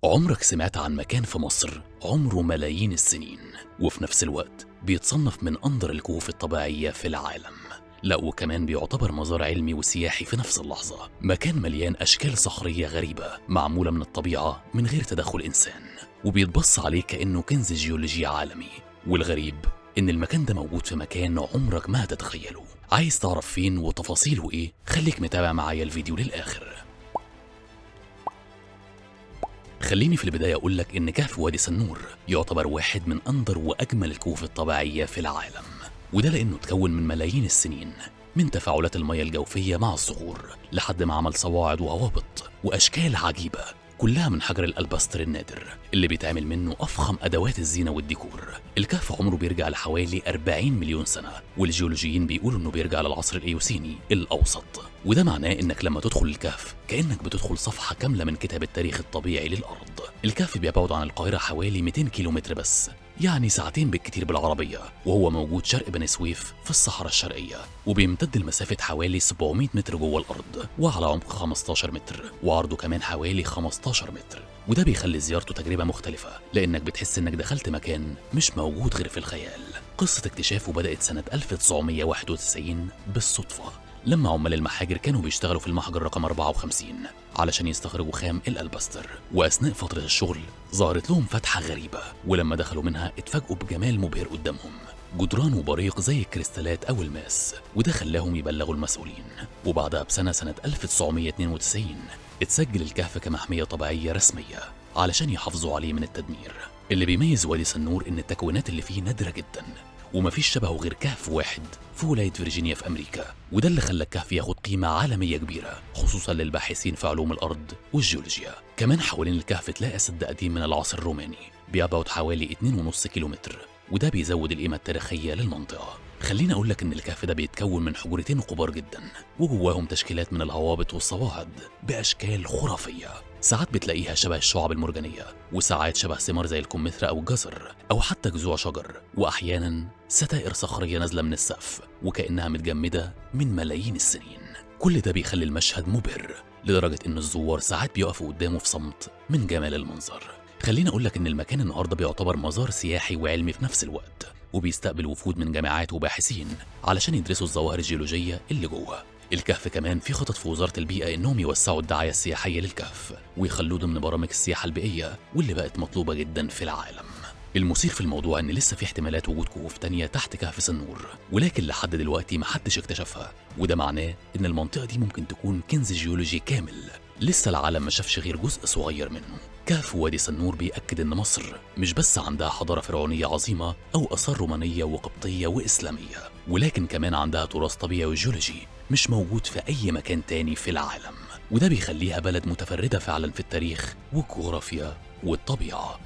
عمرك سمعت عن مكان في مصر عمره ملايين السنين وفي نفس الوقت بيتصنف من أندر الكهوف الطبيعية في العالم؟ لا، وكمان بيعتبر مزار علمي وسياحي في نفس اللحظة. مكان مليان أشكال صخرية غريبة معمولة من الطبيعة من غير تدخل إنسان، وبيتبص عليه كأنه كنز جيولوجي عالمي. والغريب إن المكان ده موجود في مكان عمرك ما هتتخيله. عايز تعرف فين وتفاصيله إيه؟ خليك متابع معايا الفيديو للآخر. خليني في البداية أقولك إن كهف وادي سنور يعتبر واحد من أندر وأجمل الكهوف الطبيعية في العالم، وده لأنه تكون من ملايين السنين، من تفاعلات المياه الجوفية مع الصخور لحد ما عمل صواعد وهوابط وأشكال عجيبة كلها من حجر الألباستر النادر اللي بيتعمل منه أفخم أدوات الزينة والديكور. الكهف عمره بيرجع لحوالي 40 مليون سنة، والجيولوجيين بيقولوا إنه بيرجع للعصر الإيوسيني الأوسط، وده معناه إنك لما تدخل الكهف كأنك بتدخل صفحة كاملة من كتاب التاريخ الطبيعي للأرض. الكهف بيبعد عن القاهرة حوالي 200 كيلومتر بس، يعني ساعتين بالكتير بالعربية، وهو موجود شرق بني سويف في الصحراء الشرقية، وبيمتد لمسافة حوالي 700 متر جوه الأرض وعلى عمق 15 متر، وعرضه كمان حوالي 15 متر. وده بيخلي زيارته تجربة مختلفة، لأنك بتحس إنك دخلت مكان مش موجود غير في الخيال. قصة اكتشافه بدأت سنة 1991 بالصدفة، لما عمال المحاجر كانوا بيشتغلوا في المحجر رقم 54 علشان يستخرجوا خام الألباستر، وأثناء فترة الشغل ظهرت لهم فتحة غريبة، ولما دخلوا منها اتفاجئوا بجمال مبهر قدامهم، جدران وبريق زي الكريستالات أو الماس، وده خلاهم يبلغوا المسؤولين. وبعدها سنة 1992 اتسجل الكهف كمحمية طبيعية رسمية علشان يحافظوا عليه من التدمير. اللي بيميز وادي سنور إن التكوينات اللي فيه نادرة جدا، ومفيش شبهه غير كهف واحد في ولاية فرجينيا في أمريكا، وده اللي خلى الكهف ياخد قيمة عالمية كبيرة خصوصا للباحثين في علوم الأرض والجيولوجيا. كمان حوالين الكهف تلاقي سد قديم من العصر الروماني بيبعد حوالي 2.5 كيلومتر، وده بيزود القيمة التاريخية للمنطقة. خليني أقولك إن الكهف ده بيتكون من حجرتين كبار جدا، وجواهم تشكيلات من الهوابط والصواعد بأشكال خرافية، ساعات بتلاقيها شبه الشعب المرجانية، وساعات شبه ثمار زي الكمثرى أو الجزر، أو حتى جذوع شجر، وأحيانا ستائر صخرية نازلة من السقف وكأنها متجمدة من ملايين السنين. كل ده بيخلي المشهد مبهر لدرجة إن الزوار ساعات بيقفوا قدامه في صمت من جمال المنظر. خليني أقولك إن المكان النهاردة بيعتبر مزار سياحي وعلمي في نفس الوقت، وبيستقبل وفود من جامعات وباحثين علشان يدرسوا الظواهر الجيولوجية اللي جوه. الكهف كمان في خطط في وزارة البيئة إنهم يوسعوا الدعاية السياحية للكهف ويخلوه ضمن برامج السياحة البيئية واللي بقت مطلوبة جدا في العالم. المثير في الموضوع إن لسه في احتمالات وجود كهوف تانية تحت كهف سنور، ولكن لحد دلوقتي محدش اكتشفها، وده معناه إن المنطقة دي ممكن تكون كنز جيولوجي كامل لسه العالم ما شافش غير جزء صغير منه. كهف وادي سنور بيأكد إن مصر مش بس عندها حضارة فرعونية عظيمة أو آثار رومانية وقبطية وإسلامية، ولكن كمان عندها تراث طبيعي وجيولوجي مش موجود في أي مكان تاني في العالم، وده بيخليها بلد متفردة فعلا في التاريخ والجغرافيا والطبيعة.